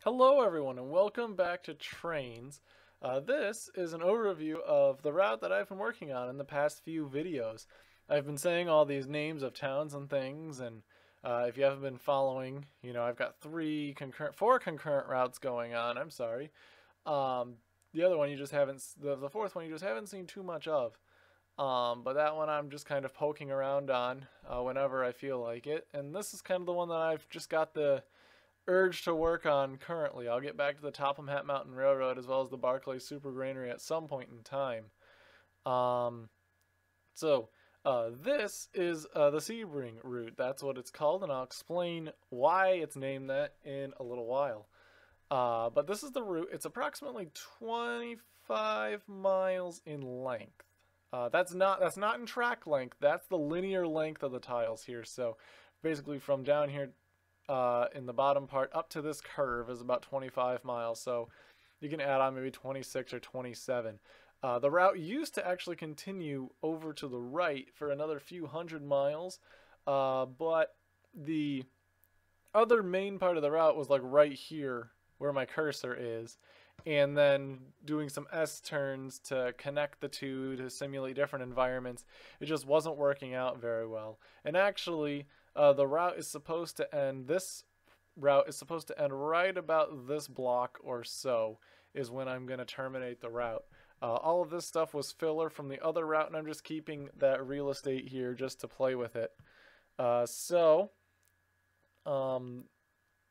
Hello everyone and welcome back to Trainz. This is an overview of the route that I've been working on in the past few videos. I've been saying all these names of towns and things, and if you haven't been following, I've got four concurrent routes going on. I'm sorry. The other one you just haven't, the fourth one you just haven't seen too much of. But that one I'm just kind of poking around on whenever I feel like it, and this is kind of the one that I've just got the urge to work on currently. I'll get back to the Topham Hat Mountain Railroad as well as the Barclay Super Granary at some point in time. Um, this is the Sebring route. That's what it's called, and I'll explain why it's named that in a little while. But this is the route. It's approximately 25 miles in length. That's not in track length. That's the linear length of the tiles here. So basically from down here in the bottom part up to this curve is about 25 miles, so you can add on maybe 26 or 27. The route used to actually continue over to the right for another few hundred miles, but the other main part of the route was like right here where my cursor is, and then doing some S-turns to connect the two to simulate different environments. It just wasn't working out very well. And actually, the route is supposed to end, this route is supposed to end right about this block or so is when I'm going to terminate the route. All of this stuff was filler from the other route, and I'm just keeping that real estate here just to play with it.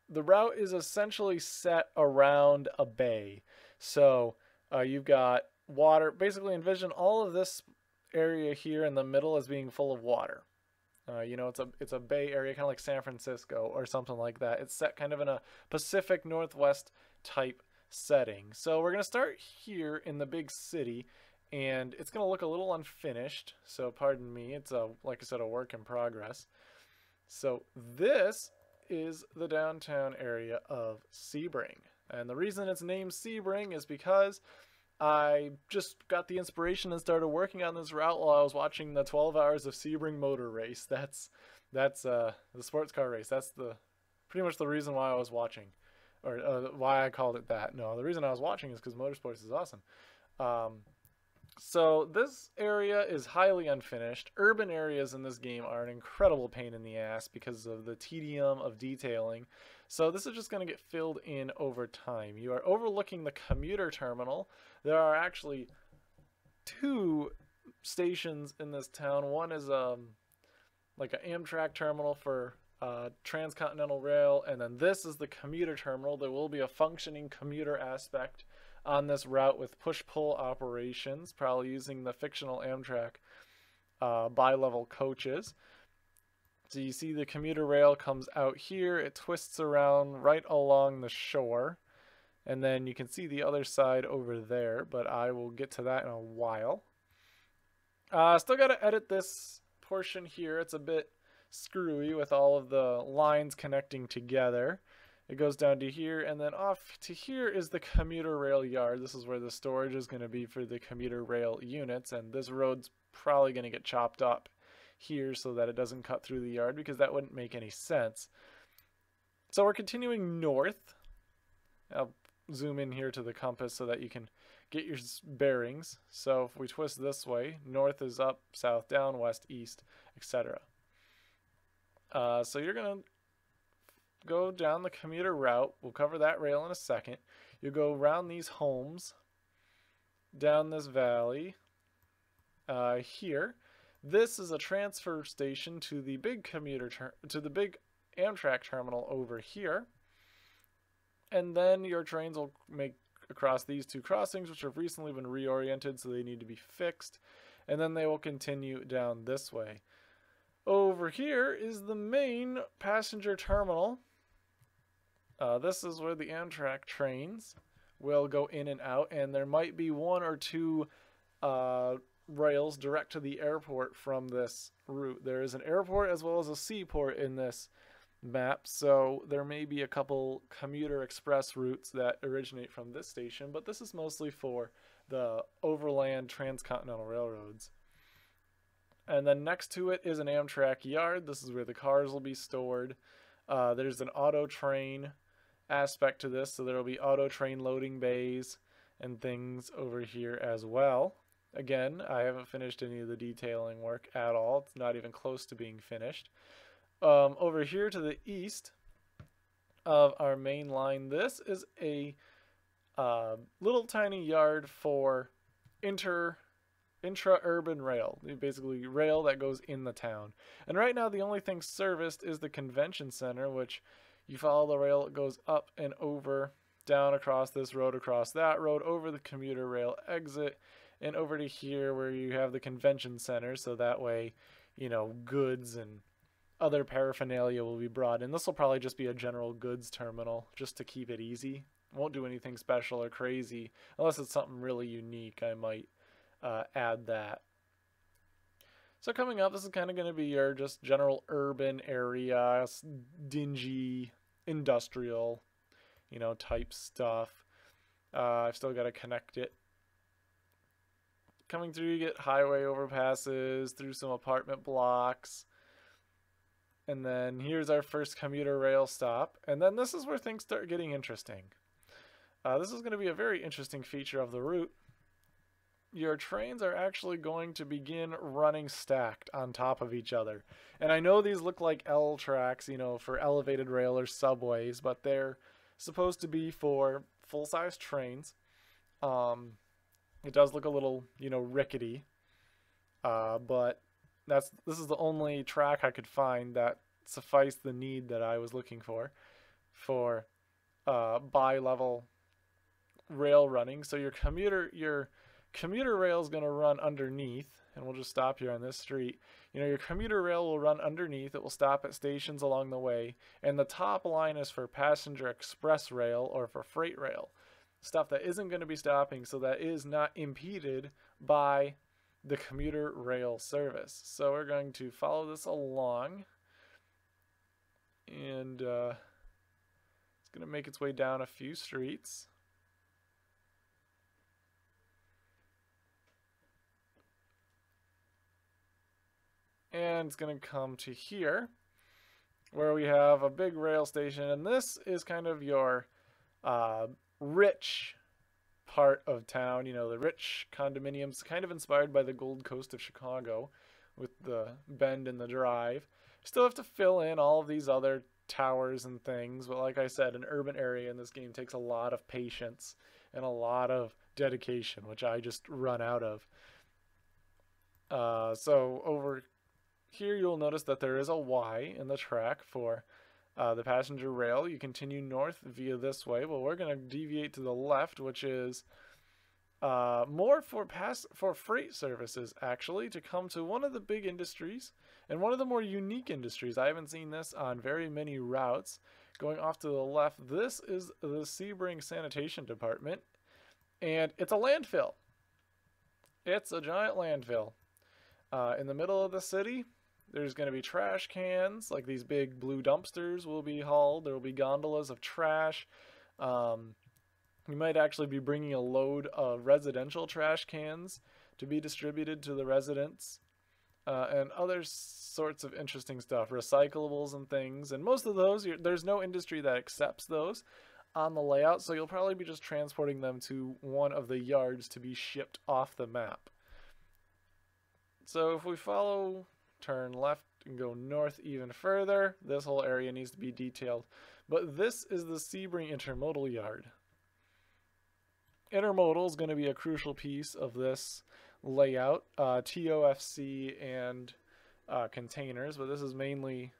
The route is essentially set around a bay. So you've got water. Basically envision all of this area here in the middle as being full of water. It's a bay area, kind of like San Francisco or something like that. It's set kind of in a Pacific Northwest type setting. So we're going to start here in the big city, and it's going to look a little unfinished. So pardon me. It's like I said, a work in progress. So this is the downtown area of Sebring. And the reason it's named Sebring is because I just got the inspiration and started working on this route while I was watching the 12 Hours of Sebring Motor Race. That's the sports car race. That's pretty much the reason why I was watching, or why I called it that. No, the reason I was watching is because motorsports is awesome. So this area is highly unfinished. Urban areas in this game are an incredible pain in the ass because of the tedium of detailing. So this is just going to get filled in over time. You are overlooking the commuter terminal. There are actually two stations in this town. One is like an Amtrak terminal for Transcontinental Rail, and then this is the commuter terminal. There will be a functioning commuter aspect on this route with push-pull operations, probably using the fictional Amtrak bi-level coaches. So you see the commuter rail comes out here, it twists around right along the shore, and then you can see the other side over there, but I will get to that in a while. Still got to edit this portion here. It's a bit screwy with all of the lines connecting together. It goes down to here, and then off to here is the commuter rail yard. This is where the storage is going to be for the commuter rail units, and this road's probably going to get chopped up here so that it doesn't cut through the yard, because that wouldn't make any sense. So we're continuing north. I'll zoom in here to the compass so that you can get your bearings. So if we twist this way, north is up, south down, west east, etc. So you're going to go down the commuter route. We'll cover that rail in a second. You go around these homes, down this valley, here. This is a transfer station to the big big Amtrak terminal over here. And then your trains will make across these two crossings, which have recently been reoriented, so they need to be fixed. And then they will continue down this way. Over here is the main passenger terminal. This is where the Amtrak trains will go in and out, and there might be one or two rails direct to the airport from this route. There is an airport as well as a seaport in this map, so there may be a couple commuter express routes that originate from this station, but this is mostly for the overland transcontinental railroads. And then next to it is an Amtrak yard. This is where the cars will be stored. There's an auto train aspect to this, so there will be auto train loading bays and things over here as well. Again, I haven't finished any of the detailing work at all. It's not even close to being finished. Over here to the east of our main line, this is a little tiny yard for intra-urban rail, basically rail that goes in the town. And right now the only thing serviced is the convention center, which you follow the rail, it goes up and over, down across this road, across that road, over the commuter rail exit, and over to here where you have the convention center, so that way, you know, goods and other paraphernalia will be brought in. This will probably just be a general goods terminal, just to keep it easy. Won't do anything special or crazy, unless it's something really unique. I might add that. So coming up, this is kind of going to be your just general urban area, dingy, industrial, you know, type stuff. I've still got to connect it. Coming through, you get highway overpasses, through some apartment blocks. And then here's our first commuter rail stop. And then this is where things start getting interesting. This is going to be a very interesting feature of the route. Your trains are actually going to begin running stacked on top of each other. And I know these look like L tracks, you know, for elevated rail or subways, but they're supposed to be for full-size trains. It does look a little, you know, rickety, but this is the only track I could find that sufficed the need that I was looking for bi-level rail running. So your commuter rail is going to run underneath, and we'll just stop here on this street. You know, your commuter rail will run underneath. It will stop at stations along the way, and the top line is for passenger express rail or for freight rail, stuff that isn't going to be stopping, so that is not impeded by the commuter rail service. So we're going to follow this along, and it's going to make its way down a few streets. And it's going to come to here, where we have a big rail station, and this is kind of your rich part of town, you know, the rich condominiums, kind of inspired by the Gold Coast of Chicago with the bend and the drive. Still have to fill in all of these other towers and things, but like I said, an urban area in this game takes a lot of patience and a lot of dedication, which I just run out of. So over here you'll notice that there is a Y in the track for the passenger rail. You continue north via this way, but we're going to deviate to the left, which is more for freight services, actually, to come to one of the big industries and one of the more unique industries. I haven't seen this on very many routes. Going off to the left, this is the Sebring Sanitation Department, and it's a landfill. It's a giant landfill. In the middle of the city, there's going to be trash cans, like these big blue dumpsters will be hauled. There will be gondolas of trash. You might actually be bringing a load of residential trash cans to be distributed to the residents, and other sorts of interesting stuff, recyclables and things. And most of those, there's no industry that accepts those on the layout, so you'll probably be just transporting them to one of the yards to be shipped off the map. So if we turn left and go north even further, this whole area needs to be detailed. But this is the Sebring Intermodal Yard. Intermodal is going to be a crucial piece of this layout, TOFC and containers, but this is mainly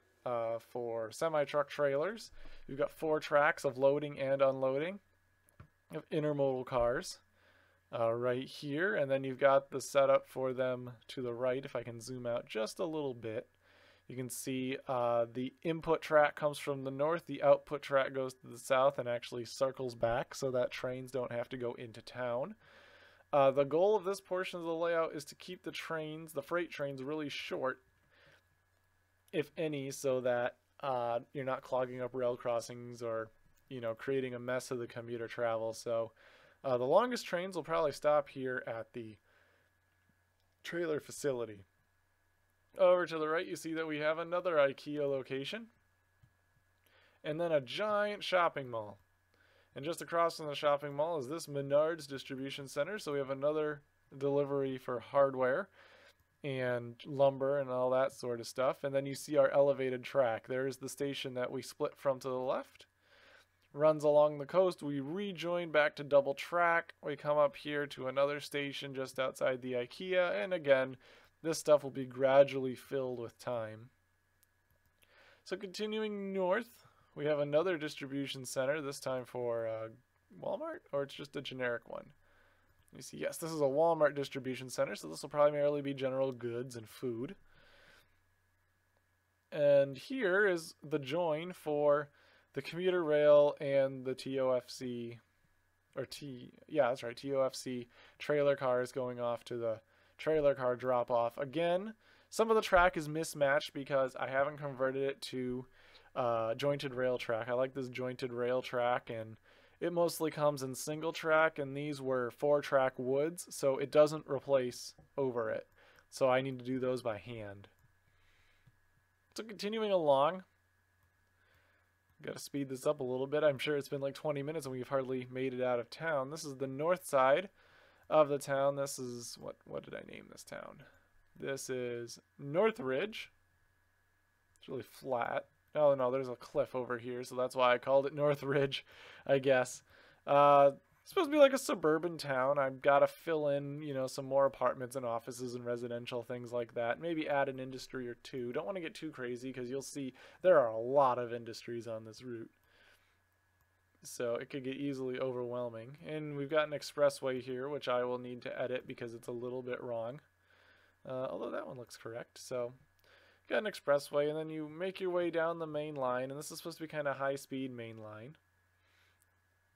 for semi-truck trailers. You've got 4 tracks of loading and unloading of intermodal cars right here, and then you've got the setup for them to the right. If I can zoom out just a little bit, you can see the input track comes from the north, the output track goes to the south and actually circles back so that trains don't have to go into town. The goal of this portion of the layout is to keep the freight trains really short, if any, so that you're not clogging up rail crossings or, you know, creating a mess of the commuter travel. So the longest trains will probably stop here at the trailer facility. Over to the right, you see that we have another IKEA location, and then a giant shopping mall. And just across from the shopping mall is this Menards distribution center. So we have another delivery for hardware and lumber and all that sort of stuff. And then you see our elevated track. There's the station that we split from to the left. Runs along the coast. We rejoin back to double track. We come up here to another station just outside the IKEA. And again, this stuff will be gradually filled with time. So continuing north, we have another distribution center, this time for Walmart, or it's just a generic one. You see, yes, this is a Walmart distribution center, so this will primarily be general goods and food. And here is the join for the commuter rail and the TOFC, that's right, TOFC trailer cars going off to the trailer car drop off. Again, some of the track is mismatched because I haven't converted it to jointed rail track. I like this jointed rail track, and it mostly comes in single track, and these were 4-track woods, so it doesn't replace over it. So I need to do those by hand. So continuing along, got to speed this up a little bit. I'm sure it's been like 20 minutes and we've hardly made it out of town. This is the north side of the town. This is, what did I name this town? This is Northridge. It's really flat. Oh no, there's a cliff over here, so that's why I called it Northridge, I guess. It's supposed to be like a suburban town. I've got to fill in, some more apartments and offices and residential things like that. Maybe add an industry or two. Don't want to get too crazy because you'll see there are a lot of industries on this route. So it could get easily overwhelming. And we've got an expressway here, which I will need to edit because it's a little bit wrong. Although that one looks correct. So got an expressway, and then you make your way down the main line, and this is supposed to be kind of high-speed main line.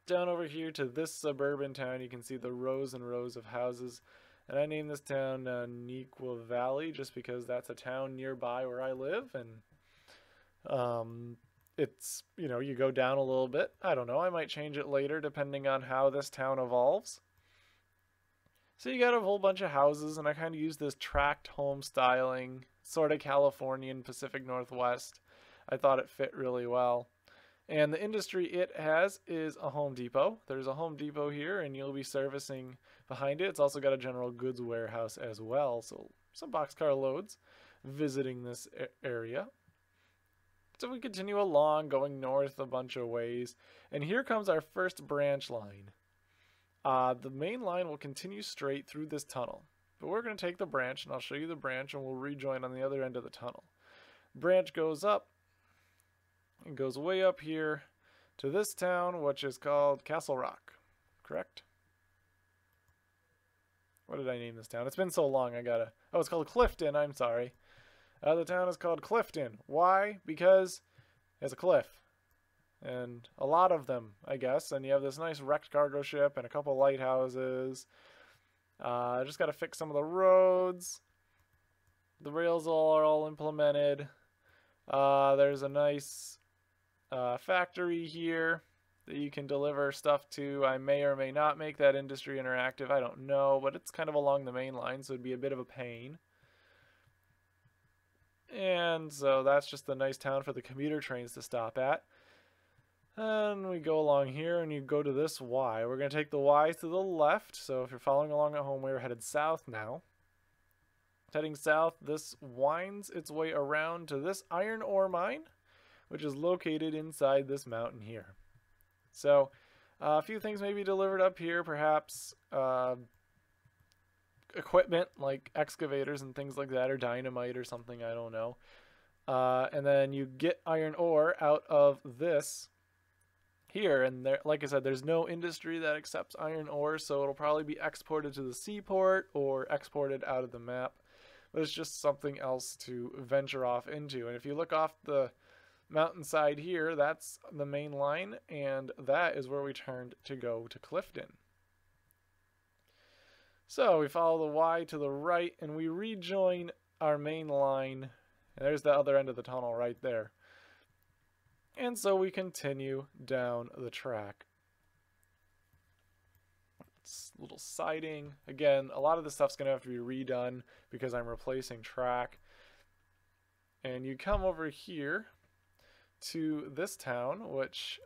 Down over here to this suburban town, you can see the rows and rows of houses. And I named this town Neuqua Valley just because that's a town nearby where I live. And it's, you go down a little bit. I don't know, I might change it later depending on how this town evolves. So you got a whole bunch of houses, and I kind of use this tract home styling, sort of Californian Pacific Northwest. I thought it fit really well. And the industry it has is a Home Depot. There's a Home Depot here, and you'll be servicing behind it. It's also got a general goods warehouse as well, so some boxcar loads visiting this area. So we continue along, going north a bunch of ways, and here comes our first branch line. The main line will continue straight through this tunnel, but we're going to take the branch, and I'll show you the branch, and we'll rejoin on the other end of the tunnel. Branch goes up, and goes way up here to this town, which is called Castle Rock, correct? What did I name this town? It's been so long, oh, it's called Clifton, I'm sorry. The town is called Clifton. Why? Because it's a cliff. And a lot of them, I guess. And you have this nice wrecked cargo ship and a couple lighthouses. Just got to fix some of the roads. The rails are all implemented. There's a nice factory here that you can deliver stuff to. I may or may not make that industry interactive. I don't know, but it's kind of along the main line, so it'd be a bit of a pain. And so that's just a nice town for the commuter trains to stop at. And we go along here, and you go to this Y. We're going to take the Y to the left. So if you're following along at home, we're headed south now. Heading south, this winds its way around to this iron ore mine, which is located inside this mountain here. So a few things may be delivered up here, perhaps equipment like excavators and things like that, or dynamite or something, I don't know. And then you get iron ore out of this here, and there, like I said, there's no industry that accepts iron ore, so it'll probably be exported to the seaport or exported out of the map. But it's just something else to venture off into. And if you look off the mountainside here, that's the main line, and that is where we turned to go to Clifton. So we follow the Y to the right, and we rejoin our main line. And there's the other end of the tunnel right there. And so we continue down the track. It's a little siding. Again, a lot of this stuff's going to have to be redone because I'm replacing track. And you come over here to this town, which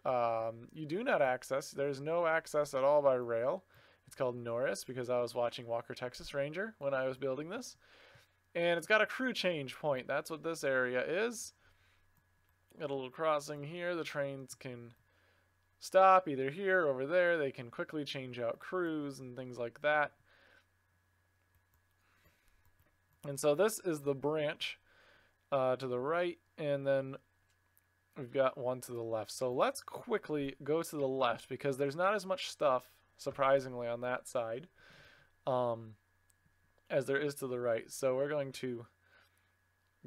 you do not access. There's no access at all by rail. It's called Norris because I was watching Walker, Texas Ranger when I was building this. And it's got a crew change point. That's what this area is. Got a little crossing here. The trains can stop either here or over there. They can quickly change out crews and things like that. And so this is the branch to the right, and then we've got one to the left. So let's quickly go to the left because there's not as much stuff, surprisingly, on that side as there is to the right. So we're going to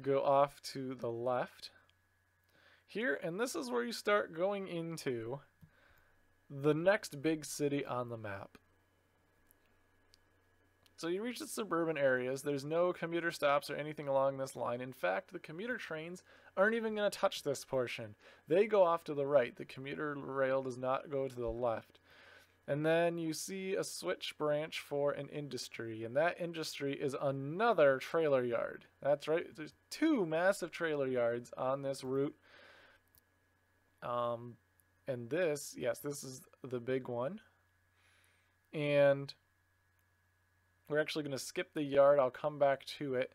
go off to the left here, and this is where you start going into the next big city on the map. So you reach the suburban areas. There's no commuter stops or anything along this line. In fact, the commuter trains aren't even going to touch this portion. They go off to the right. The commuter rail does not go to the left. And then you see a switch branch for an industry, and that industry is another trailer yard. That's right. There's two massive trailer yards on this route. And this, yes, this is the big one. And we're actually going to skip the yard. I'll come back to it.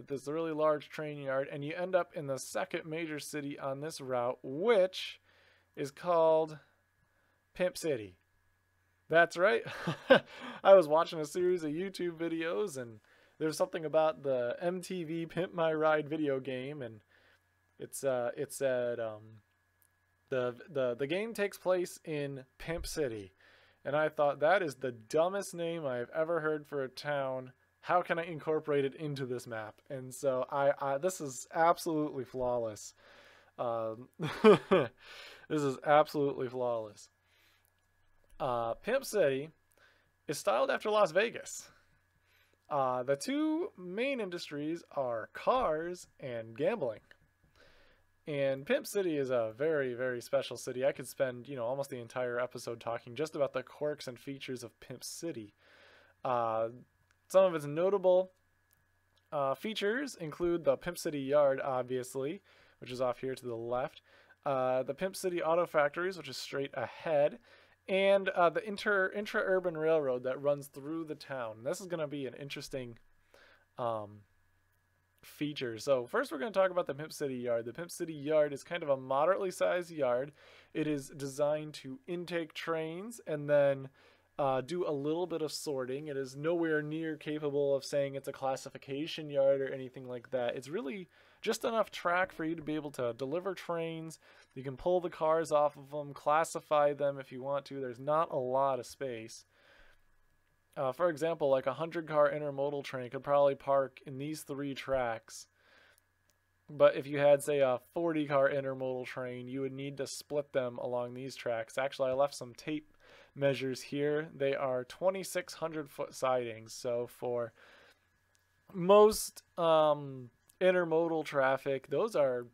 This really large train yard, and you end up in the second major city on this route, which is called Pimp City. That's right. I was watching a series of YouTube videos, and there's something about the MTV Pimp My Ride video game, and it said the game takes place in Pimp City. And I thought, that is the dumbest name I've ever heard for a town. How can I incorporate it into this map? And so this is absolutely flawless. This is absolutely flawless. Pimp City is styled after Las Vegas. The two main industries are cars and gambling. And Pimp City is a very, very special city. I could spend, almost the entire episode talking just about the quirks and features of Pimp City. Some of its notable features include the Pimp City Yard, obviously, which is off here to the left. The Pimp City Auto Factories, which is straight ahead. And the intra-urban railroad that runs through the town. This is going to be an interesting feature. So first we're going to talk about the Pimp City Yard. The Pimp City Yard is kind of a moderately sized yard. It is designed to intake trains and then do a little bit of sorting. It is nowhere near capable of saying it's a classification yard or anything like that. It's really just enough track for you to be able to deliver trains. You can pull the cars off of them, classify them if you want to. There's not a lot of space. For example, like a 100-car intermodal train could probably park in these 3 tracks. But if you had, say, a 40-car intermodal train, you would need to split them along these tracks. Actually, I left some tape measures here. They are 2,600-foot sidings. So for most intermodal traffic, those are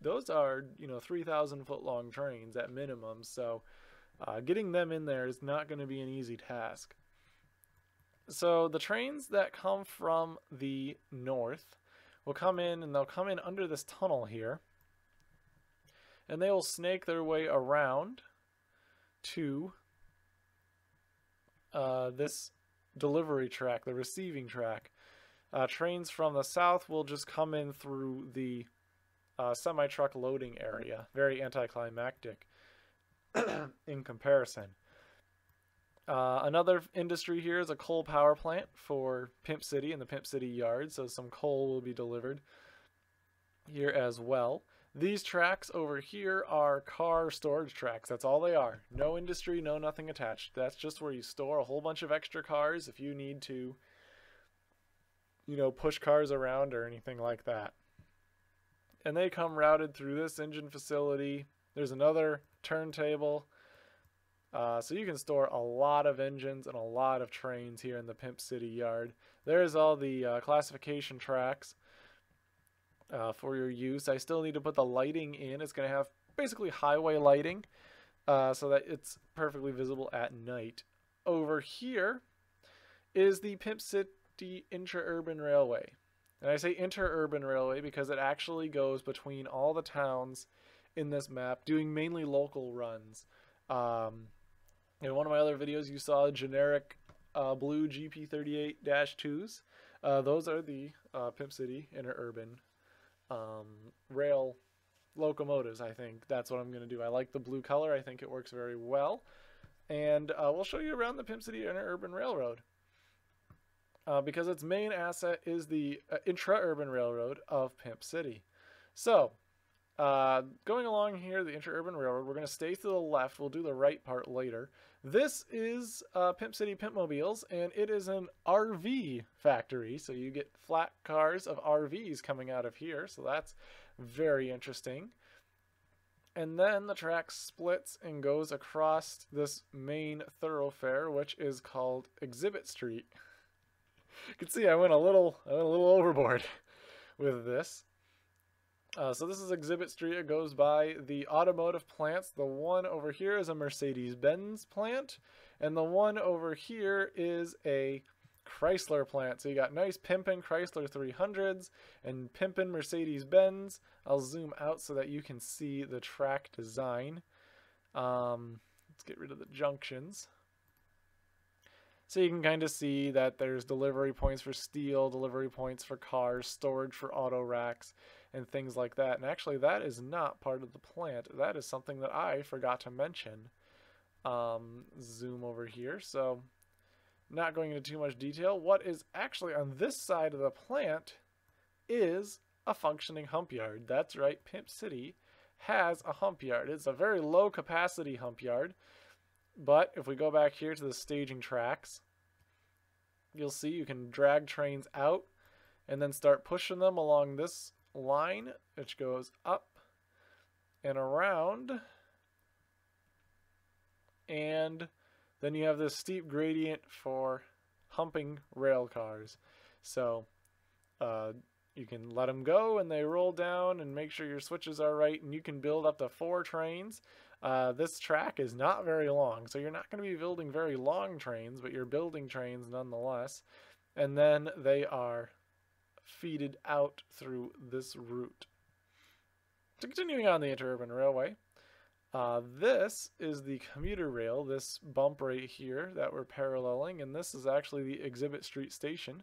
3,000-foot long trains at minimum. So getting them in there is not going to be an easy task. So the trains that come from the north will come in, and they'll come in under this tunnel here, and they will snake their way around to this delivery track, the receiving track. Trains from the south will just come in through the semi-truck loading area. Very anticlimactic in comparison. Another industry here is a coal power plant for Pimp City and the Pimp City Yard, so some coal will be delivered here as well. These tracks over here are car storage tracks. That's all they are. No industry, no nothing attached. That's just where you store a whole bunch of extra cars if you need to, push cars around or anything like that. And they come routed through this engine facility. There's another turntable. So you can store a lot of engines and a lot of trains here in the Pimp City Yard. There's all the classification tracks for your use. I still need to put the lighting in. It's going to have basically highway lighting so that it's perfectly visible at night. Over here is the Pimp City Intra-Urban Railway. And I say inter-urban railway because it actually goes between all the towns in this map, doing mainly local runs. In one of my other videos, you saw generic blue GP38-2s. Those are the Pimp City Interurban rail locomotives. I think that's what I'm going to do. I like the blue color. I think it works very well. And we'll show you around the Pimp City Interurban Railroad. Because its main asset is the intra-urban railroad of Pimp City. So, going along here, the intra-urban railroad, we're going to stay to the left. We'll do the right part later. This is Pimp City Pimpmobiles, and it is an RV factory. So you get flat cars of RVs coming out of here. So that's very interesting. And then the track splits and goes across this main thoroughfare, which is called Exhibit Street. You can see I went a little overboard with this. So this is Exhibit Street. It goes by the automotive plants. The one over here is a Mercedes-Benz plant, and the one over here is a Chrysler plant. So you got nice pimpin' Chrysler 300s and pimpin' Mercedes-Benz. I'll zoom out so that you can see the track design. Let's get rid of the junctions. So you can kind of see that there's delivery points for steel, delivery points for cars, storage for auto racks, and things like that. And actually, that is not part of the plant. That is something that I forgot to mention. Zoom over here. So, not going into too much detail. What is actually on this side of the plant is a functioning hump yard. That's right, Pimp City has a hump yard. It's a very low capacity hump yard. But if we go back here to the staging tracks, you'll see you can drag trains out and then start pushing them along this line, which goes up and around. And then you have this steep gradient for humping rail cars. So you can let them go and they roll down, and make sure your switches are right, and you can build up to 4 trains. This track is not very long, so you're not going to be building very long trains, but you're building trains nonetheless. And then they are feeded out through this route. So continuing on the Interurban Railway, this is the commuter rail, this bump right here that we're paralleling, and this is actually the Exhibit Street station.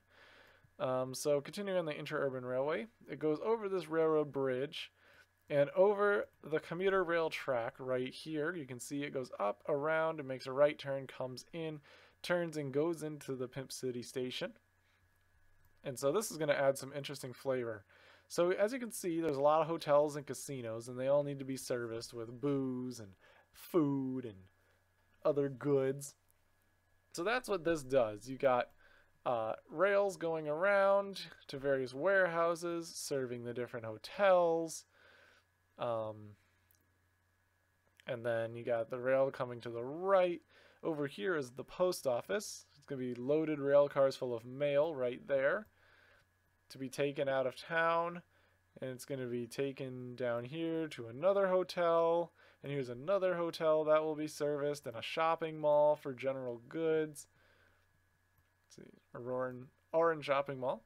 So continuing on the Interurban Railway, it goes over this railroad bridge and over the commuter rail track right here. You can see it goes up, around, and makes a right turn, comes in, turns, and goes into the Pimp City station. And so this is going to add some interesting flavor. So as you can see, there's a lot of hotels and casinos, and they all need to be serviced with booze and food and other goods. So that's what this does. You got rails going around to various warehouses, serving the different hotels. And then you got the rail coming to the right. Over here is the post office. It's going to be loaded rail cars full of mail right there to be taken out of town. And it's going to be taken down here to another hotel. And here's another hotel that will be serviced, and a shopping mall for general goods. Let's see, Orange shopping mall.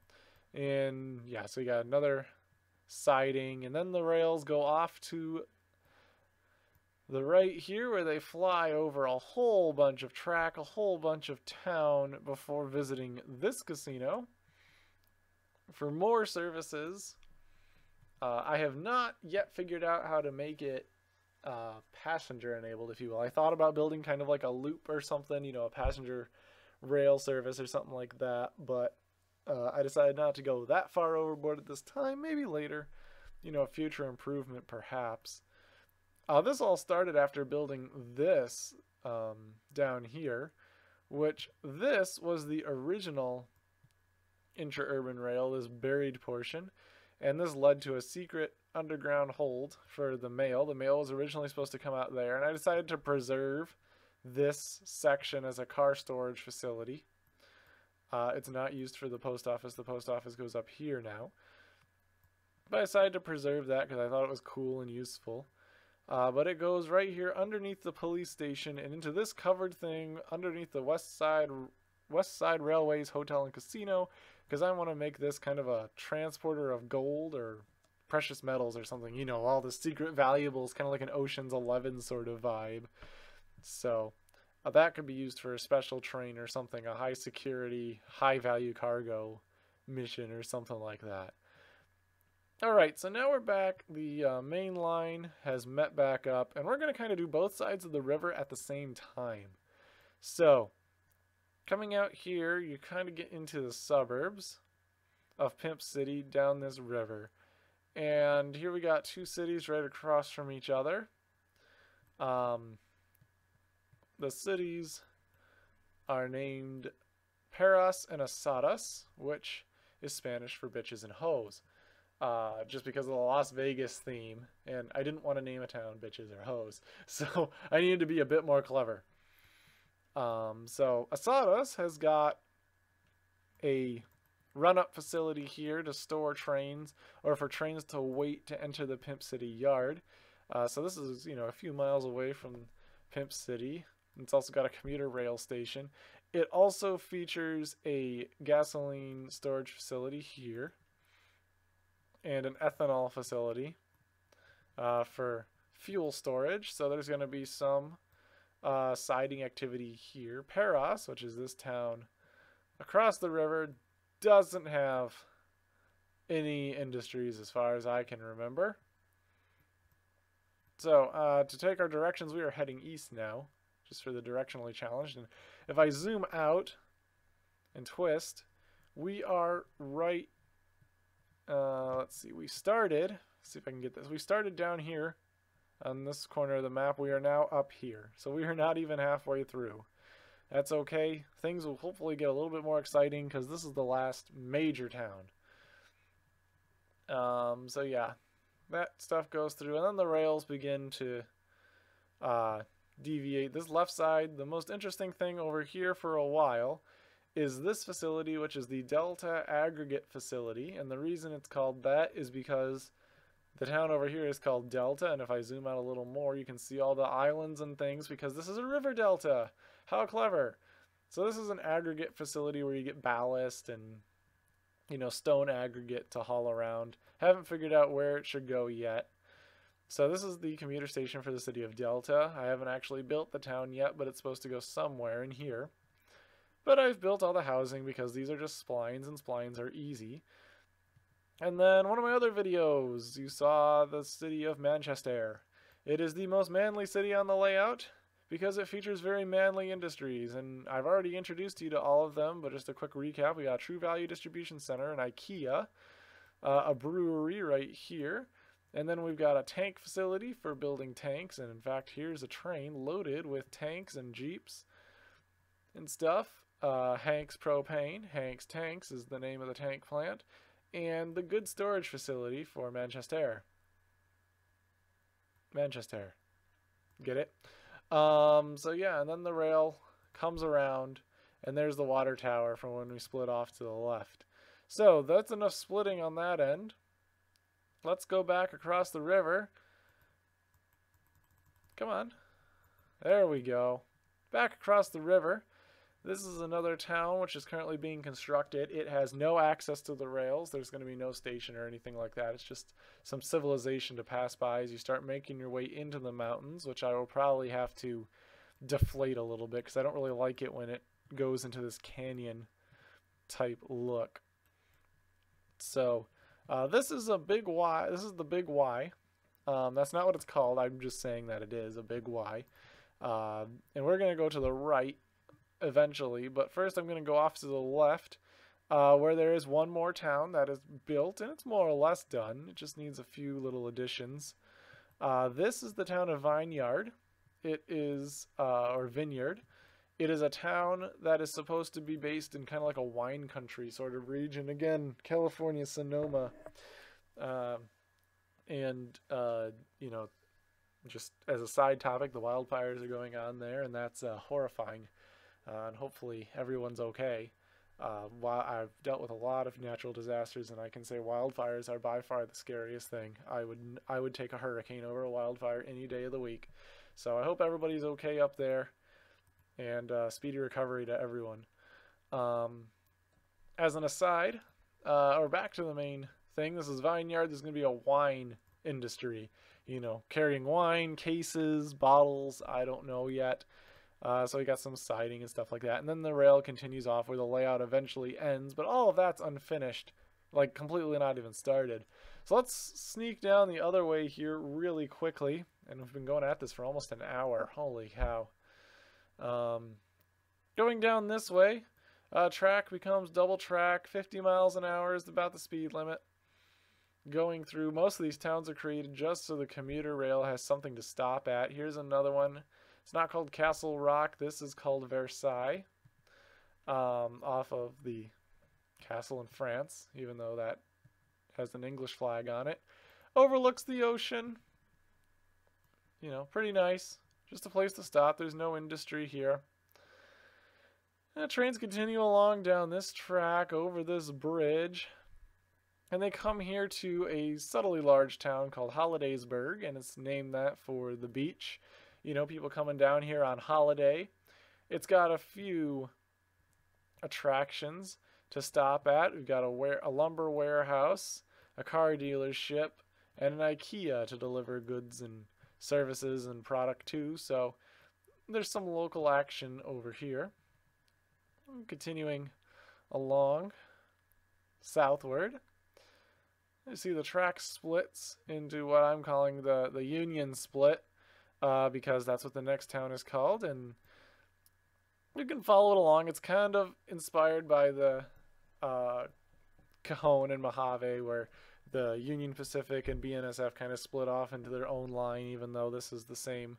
And yeah, so you got another siding, and then the rails go off to the right here where they fly over a whole bunch of track, a whole bunch of town before visiting this casino for more services. I have not yet figured out how to make it passenger enabled, if you will. I thought about building kind of like a loop or something, you know, a passenger rail service or something like that, but I decided not to go that far overboard at this time. Maybe later, you know, a future improvement perhaps. This all started after building this down here, which this was the original intra-urban rail, this buried portion, and this led to a secret underground hold for the mail. The mail was originally supposed to come out there, and I decided to preserve this section as a car storage facility. It's not used for the post office. The post office goes up here now. But I decided to preserve that because I thought it was cool and useful. But it goes right here underneath the police station and into this covered thing underneath the West Side Railways Hotel and Casino, because I want to make this kind of a transporter of gold or precious metals or something. You know, all the secret valuables, kind of like an Ocean's 11 sort of vibe. So that could be used for a special train or something, a high security, high value cargo mission or something like that. Alright, so now we're back. The main line has met back up, and we're going to kind of do both sides of the river at the same time. So, coming out here, you kind of get into the suburbs of Pimp City down this river. And here we got two cities right across from each other. The cities are named Paras and Asadas, which is Spanish for bitches and hoes. Just because of the Las Vegas theme, and I didn't want to name a town bitches or hoes, so I needed to be a bit more clever. So Asadas has got a run-up facility here to store trains, or for trains to wait to enter the Pimp City yard. So this is, you know, a few miles away from Pimp City. It's also got a commuter rail station. It also features a gasoline storage facility here, and an ethanol facility for fuel storage. So there's going to be some siding activity here. Paras, which is this town across the river, doesn't have any industries as far as I can remember. So to take our directions, we are heading east now, just for the directionally challenged. And if I zoom out and twist, we are right. Let's see, we started, see if I can get this. We started down here on this corner of the map. We are now up here. So we are not even halfway through. That's okay. Things will hopefully get a little bit more exciting because this is the last major town. So yeah, that stuff goes through, and then the rails begin to deviate. This left side, the most interesting thing over here for a while is this facility, which is the Delta Aggregate Facility. And the reason it's called that is because the town over here is called Delta, and if I zoom out a little more, you can see all the islands and things because this is a river delta. How clever. So this is an aggregate facility where you get ballast and, you know, stone aggregate to haul around. Haven't figured out where it should go yet. So this is the commuter station for the city of Delta. I haven't actually built the town yet, but it's supposed to go somewhere in here. But I've built all the housing because these are just splines, and splines are easy. And then one of my other videos, you saw the city of Manchester. It is the most manly city on the layout because it features very manly industries. And I've already introduced you to all of them, but just a quick recap. We got True Value Distribution Center, an IKEA, a brewery right here. And then we've got a tank facility for building tanks. And in fact, here's a train loaded with tanks and jeeps and stuff. Hank's Propane, Hank's Tanks is the name of the tank plant, and the goods storage facility for Manchester. Manchester. Get it? So yeah, and then the rail comes around, and there's the water tower from when we split off to the left. So that's enough splitting on that end. Let's go back across the river. Come on. There we go. Back across the river. This is another town which is currently being constructed. It has no access to the rails. There's going to be no station or anything like that. It's just some civilization to pass by as you start making your way into the mountains, which I will probably have to deflate a little bit because I don't really like it when it goes into this canyon type look. So this is a big Y. This is the big Y. That's not what it's called. I'm just saying that it is a big Y. And we're going to go to the right eventually, but first I'm going to go off to the left where there is one more town that is built, and it's more or less done. It just needs a few little additions. This is the town of Vineyard. It is, or Vineyard. It is a town that is supposed to be based in kind of like a wine country sort of region. Again, California, Sonoma. You know, just as a side topic, the wildfires are going on there, and that's horrifying. And hopefully everyone's okay. I've dealt with a lot of natural disasters, and I can say wildfires are by far the scariest thing. I would take a hurricane over a wildfire any day of the week. So I hope everybody's okay up there, and speedy recovery to everyone. As an aside, or back to the main thing. This is Vineyard. There's going to be a wine industry, you know, carrying wine, cases, bottles, I don't know yet. So we got some siding and stuff like that. And then the rail continues off where the layout eventually ends, but all of that's unfinished, like completely not even started. So let's sneak down the other way here really quickly. And we've been going at this for almost an hour. Holy cow. Going down this way, track becomes double track. 50 miles an hour is about the speed limit. Going through, most of these towns are created just so the commuter rail has something to stop at. Here's another one. It's not called Castle Rock. This is called Versailles, off of the castle in France, even though that has an English flag on it. Overlooks the ocean. You know, pretty nice. Just a place to stop. There's no industry here. And the trains continue along down this track over this bridge. And they come here to a subtly large town called Hollidaysburg, and it's named that for the beach. You know, people coming down here on holiday. It's got a few attractions to stop at. We've got a lumber warehouse, a car dealership, and an IKEA to deliver goods and services and product to. So there's some local action over here. Continuing along southward, you see the track splits into what I'm calling the Union Split, because that's what the next town is called, and you can follow it along. It's kind of inspired by the Cajon and Mojave, where the Union Pacific and BNSF kind of split off into their own line, even though this is the same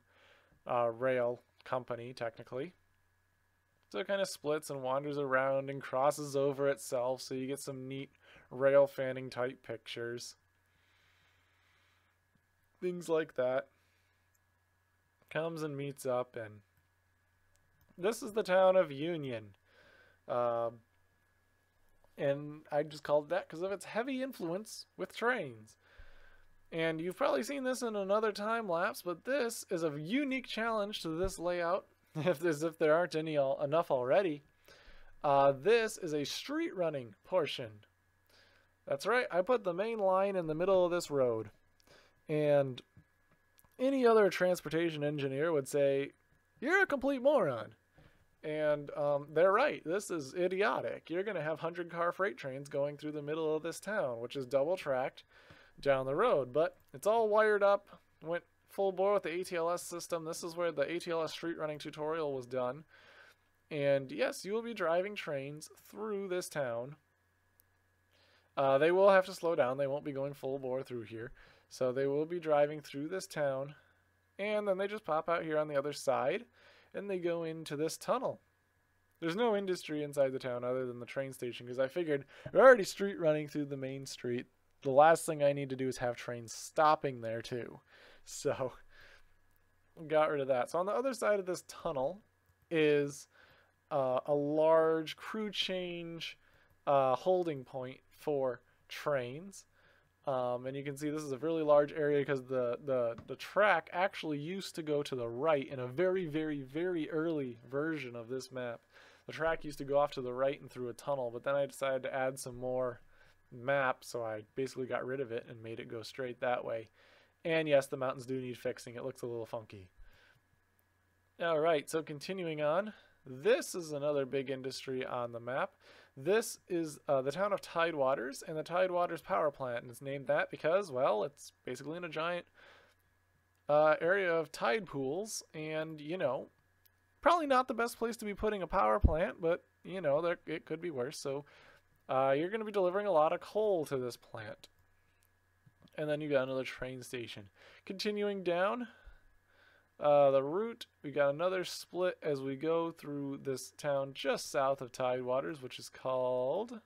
rail company, technically. So it kind of splits and wanders around and crosses over itself, so you get some neat rail fanning type pictures. Things like that. Comes and meets up, and this is the town of Union. And I just called it that because of its heavy influence with trains. And you've probably seen this in another time lapse, but this is a unique challenge to this layout, if there aren't enough already. This is a street running portion. That's right, I put the main line in the middle of this road. And any other transportation engineer would say, you're a complete moron. And they're right. This is idiotic. You're going to have 100-car freight trains going through the middle of this town, which is double-tracked down the road. But it's all wired up. Went full bore with the ATLS system. This is where the ATLS street running tutorial was done. And yes, you will be driving trains through this town. They will have to slow down. They won't be going full bore through here. So they will be driving through this town. And then they just pop out here on the other side. And they go into this tunnel. There's no industry inside the town other than the train station, because I figured we're already street running through the main street. The last thing I need to do is have trains stopping there too. So got rid of that. So on the other side of this tunnel is a large crew change holding point for trains. And you can see this is a really large area because the track actually used to go to the right in a very, very, very early version of this map. The track used to go off to the right and through a tunnel, but then I decided to add some more map, so I basically got rid of it and made it go straight that way. And yes, the mountains do need fixing. It looks a little funky. Alright, so continuing on. This is another big industry on the map. This is the town of Tidewaters and the Tidewaters power plant, and it's named that because, well, it's basically in a giant area of tide pools, and, you know, probably not the best place to be putting a power plant, but, you know, it could be worse. So you're going to be delivering a lot of coal to this plant. And then you got another train station. Continuing down the route, we got another split as we go through this town just south of Tidewaters, which is called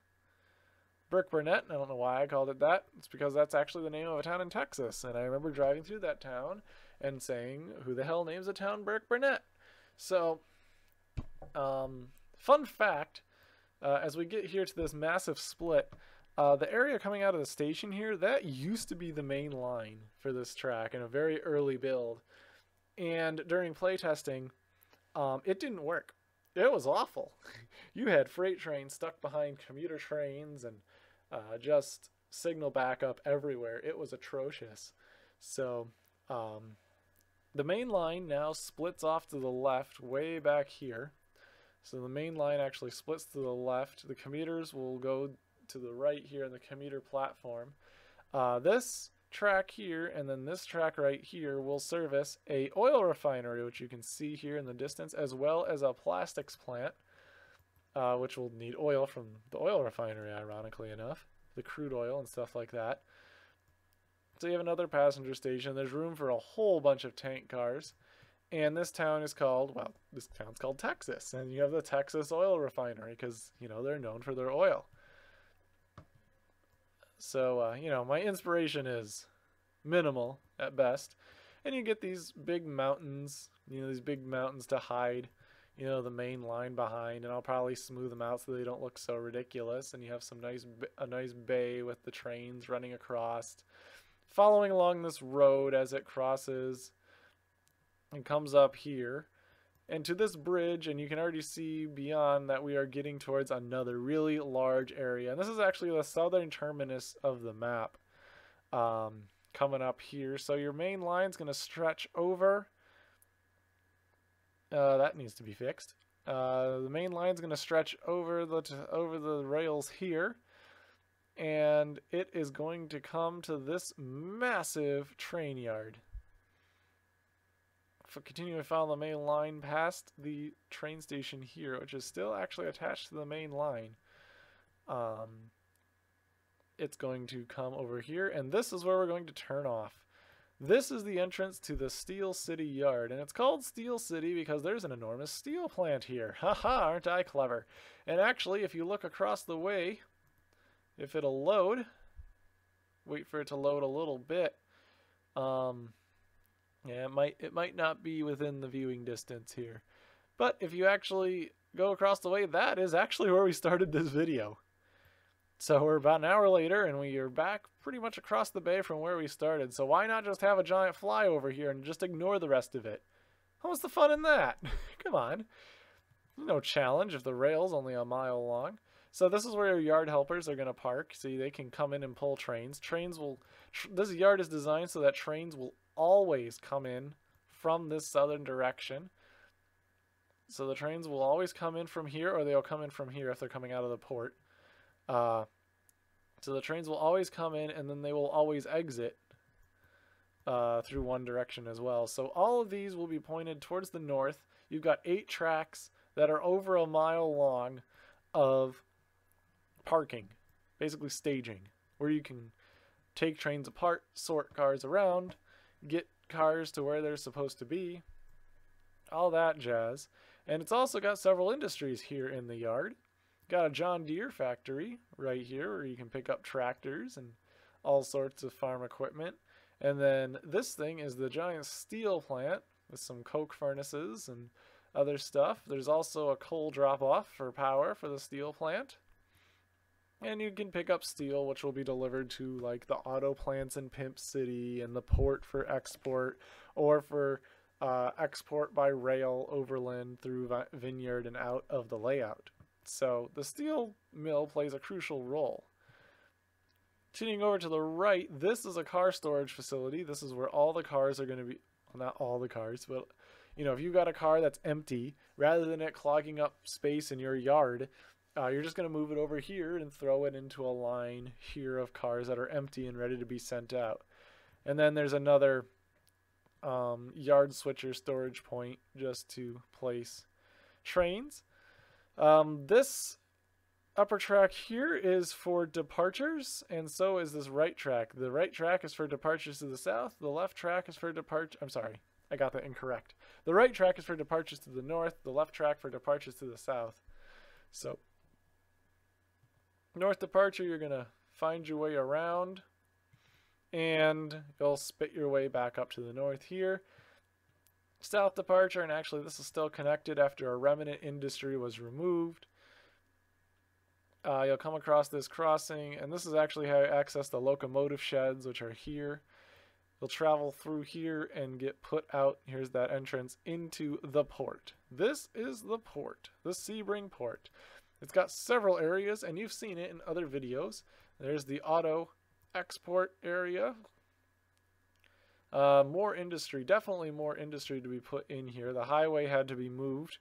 Burke-Burnett. I don't know why I called it that. It's because that's actually the name of a town in Texas, and I remember driving through that town and saying, who the hell names a town Burke-Burnett? So, fun fact, as we get here to this massive split, the area coming out of the station here, that used to be the main line for this track in a very early build. And during playtesting, it didn't work. It was awful. You had freight trains stuck behind commuter trains, and just signal backup everywhere. It was atrocious. So the main line now splits off to the left way back here. So the main line actually splits to the left. The commuters will go to the right here in the commuter platform. This track here and then this track right here will service a oil refinery, which you can see here in the distance, as well as a plastics plant, which will need oil from the oil refinery, ironically enough, the crude oil and stuff like that. So you have another passenger station. There's room for a whole bunch of tank cars. And this town is called, well, this town's called Texas. And you have the Texas oil refinery because, you know, they're known for their oil. So, you know, my inspiration is minimal at best. And you get these big mountains, you know, these big mountains to hide, you know, the main line behind. And I'll probably smooth them out so they don't look so ridiculous. And you have some a nice bay with the trains running across, following along this road as it crosses and comes up here and to this bridge, and you can already see beyond that we are getting towards another really large area. And this is actually the southern terminus of the map, coming up here. So your main line's going to stretch over. That needs to be fixed. The main line's going to stretch over the rails here, and it is going to come to this massive train yard. Continuing to follow the main line past the train station here, which is still actually attached to the main line. It's going to come over here, and this is where we're going to turn off. This is the entrance to the Steel City Yard, and it's called Steel City because there's an enormous steel plant here. Haha, aren't I clever? And actually, if you look across the way, if it'll load, wait for it to load a little bit, yeah, it might not be within the viewing distance here. But if you actually go across the way, that is actually where we started this video. So we're about an hour later, and we are back pretty much across the bay from where we started. So why not just have a giant flyover here and just ignore the rest of it? What's the fun in that? Come on. No challenge if the rail's only a mile long. So this is where your yard helpers are going to park, so they can come in and pull trains. This yard is designed so that trains will always come in from this southern direction. So the trains will always come in from here, or they'll come in from here if they're coming out of the port. So the trains will always come in, and then they will always exit through one direction as well. So all of these will be pointed towards the north. You've got 8 tracks that are over a mile long of parking, basically staging, where you can take trains apart, sort cars around, get cars to where they're supposed to be, all that jazz. And it's also got several industries here in the yard. Got a John Deere factory right here where you can pick up tractors and all sorts of farm equipment. And then this thing is the giant steel plant with some coke furnaces and other stuff. There's also a coal drop-off for power for the steel plant. And you can pick up steel, which will be delivered to like the auto plants in Pimp City and the port for export, or for export by rail overland through Vineyard and out of the layout. So the steel mill plays a crucial role. Tuning over to the right, this is a car storage facility. This is where all the cars are going to be, well, not all the cars, but you know, if you've got a car that's empty, rather than it clogging up space in your yard, you're just going to move it over here and throw it into a line here of cars that are empty and ready to be sent out. And then there's another yard switcher storage point just to place trains. This upper track here is for departures, and so is this right track. The right track is for departures to the south. The left track is for I'm sorry, I got that incorrect. The right track is for departures to the north. The left track for departures to the south. So north departure, you're going to find your way around, and you'll spit your way back up to the north here. South departure, and actually this is still connected after a remnant industry was removed. You'll come across this crossing, and this is actually how you access the locomotive sheds, which are here. You'll travel through here and get put out. Here's that entrance into the port. This is the port, the Sebring port. It's got several areas, and you've seen it in other videos. There's the auto export area. More industry, definitely more industry to be put in here. The highway had to be moved.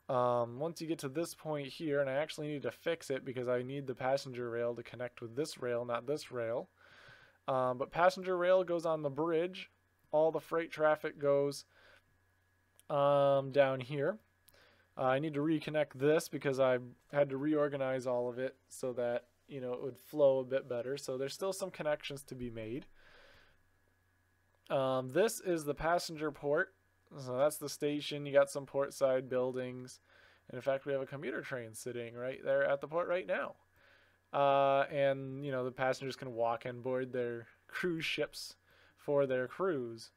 Once you get to this point here, and I actually need to fix it because I need the passenger rail to connect with this rail, not this rail. But passenger rail goes on the bridge. All the freight traffic goes down here. I need to reconnect this because I had to reorganize all of it so that, you know, it would flow a bit better. So there's still some connections to be made. This is the passenger port. So that's the station. You got some port side buildings. And in fact, we have a commuter train sitting right there at the port right now. And, you know, the passengers can walk and board their cruise ships for their cruise.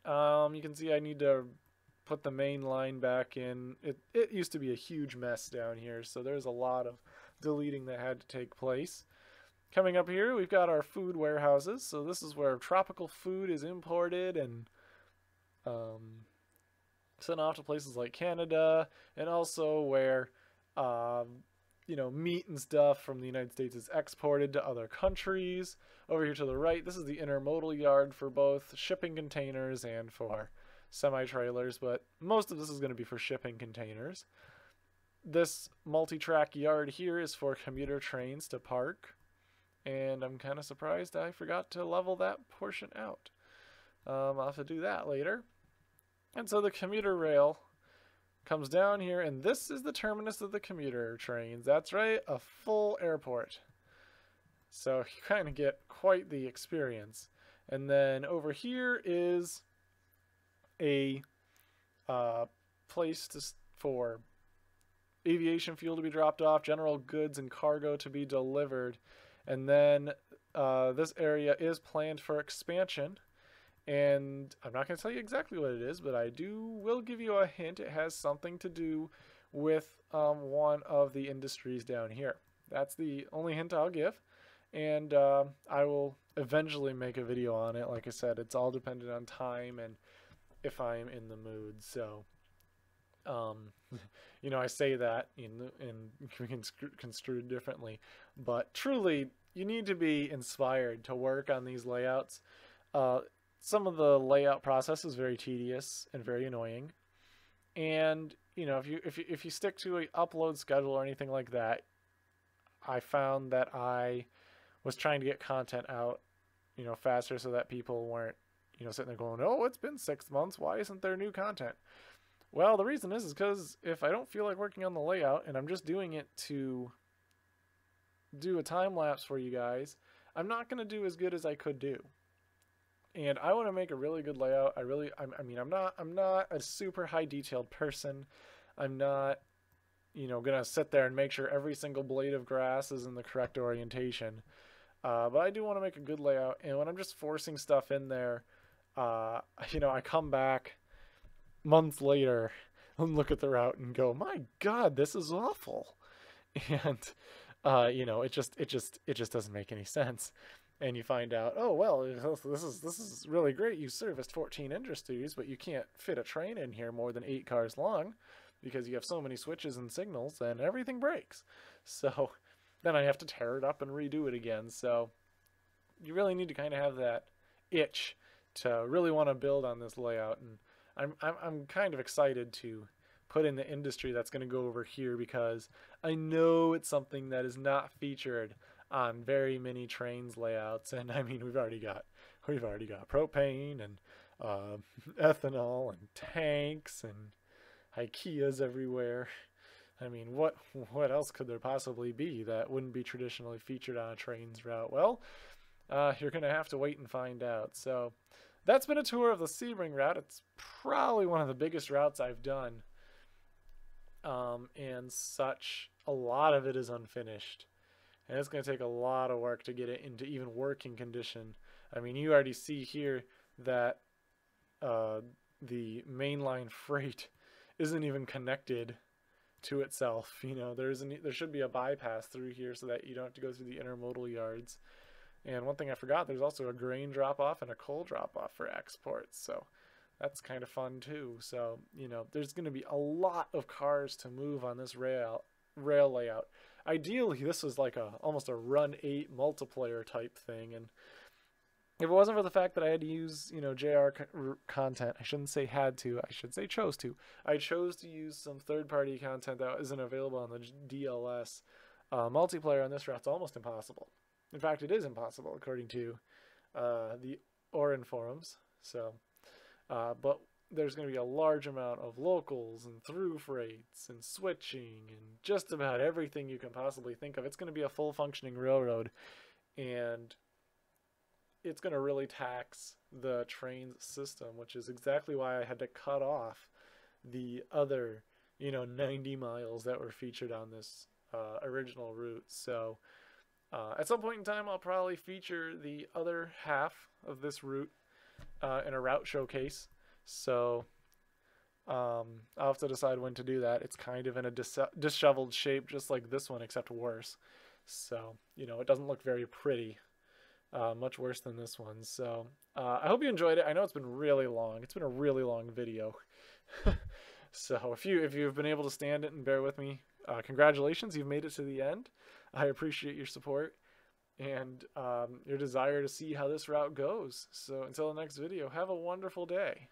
You can see I need to put the main line back in. It used to be a huge mess down here, so there's a lot of deleting that had to take place. Coming up here, we've got our food warehouses. So this is where tropical food is imported and sent off to places like Canada, and also where you know, meat and stuff from the United States is exported to other countries. Over here to the right, this is the intermodal yard for both shipping containers and for semi-trailers, but most of this is going to be for shipping containers. This multi-track yard here is for commuter trains to park, and I'm kind of surprised I forgot to level that portion out. I'll have to do that later. And so the commuter rail comes down here, and this is the terminus of the commuter trains. That's right, a full airport. So you kind of get quite the experience. And then over here is a place for aviation fuel to be dropped off, general goods and cargo to be delivered. And then this area is planned for expansion. And I'm not going to tell you exactly what it is, but will give you a hint. It has something to do with one of the industries down here. That's the only hint I'll give. And I will eventually make a video on it. Like I said, it's all dependent on time and if I'm in the mood. So, you know, I say that and we can construe it differently. But truly, you need to be inspired to work on these layouts. Some of the layout process is very tedious and very annoying, and you know, if you stick to an upload schedule or anything like that, I found that I was trying to get content out, you know, faster so that people weren't, you know, sitting there going, oh, it's been 6 months, why isn't there new content? Well, the reason is because if I don't feel like working on the layout and I'm just doing it to do a time lapse for you guys, I'm not going to do as good as I could do. And I want to make a really good layout. I mean, I'm not a super high detailed person. I'm not, you know, gonna sit there and make sure every single blade of grass is in the correct orientation. But I do want to make a good layout. And when I'm just forcing stuff in there, you know, I come back months later and look at the route and go, my God, this is awful. And you know, it just doesn't make any sense. And you find out, oh, well, this is really great. You serviced 14 industries, but you can't fit a train in here more than 8 cars long because you have so many switches and signals and everything breaks. So then I have to tear it up and redo it again. So you really need to kind of have that itch to really want to build on this layout. And I'm kind of excited to put in the industry that's going to go over here because I know it's something that is not featured on very many Trainz layouts. And I mean, we've already got propane and ethanol and tanks and IKEAs everywhere. I mean, what else could there possibly be that wouldn't be traditionally featured on a Trainz route? Well, you're gonna have to wait and find out. So that's been a tour of the Sebring route. It's probably one of the biggest routes I've done, and such. A lot of it is unfinished. And it's going to take a lot of work to get it into even working condition. I mean, you already see here that the mainline freight isn't even connected to itself. You know, there should be a bypass through here so that you don't have to go through the intermodal yards. And one thing I forgot, there's also a grain drop-off and a coal drop-off for exports. So that's kind of fun too. So, you know, there's going to be a lot of cars to move on this rail layout. ideally this was like almost a run 8 multiplayer type thing, and if it wasn't for the fact that I had to use, JR content, I shouldn't say had to, I should say chose to. I chose to use some third-party content that isn't available on the DLS. Multiplayer on this route's almost impossible. In fact, it is impossible according to the Orin forums. So, but there's going to be a large amount of locals and through freights and switching and just about everything you can possibly think of. It's going to be a full functioning railroad, and it's going to really tax the Trainz system, which is exactly why I had to cut off the other, 90 miles that were featured on this original route. So at some point in time, I'll probably feature the other half of this route in a route showcase. So I'll have to decide when to do that. It's kind of in a disheveled shape, just like this one, except worse. So, it doesn't look very pretty. Much worse than this one. So I hope you enjoyed it. I know it's been really long. It's been a really long video. So if you've been able to stand it and bear with me, congratulations, you've made it to the end. I appreciate your support and your desire to see how this route goes. So until the next video, have a wonderful day.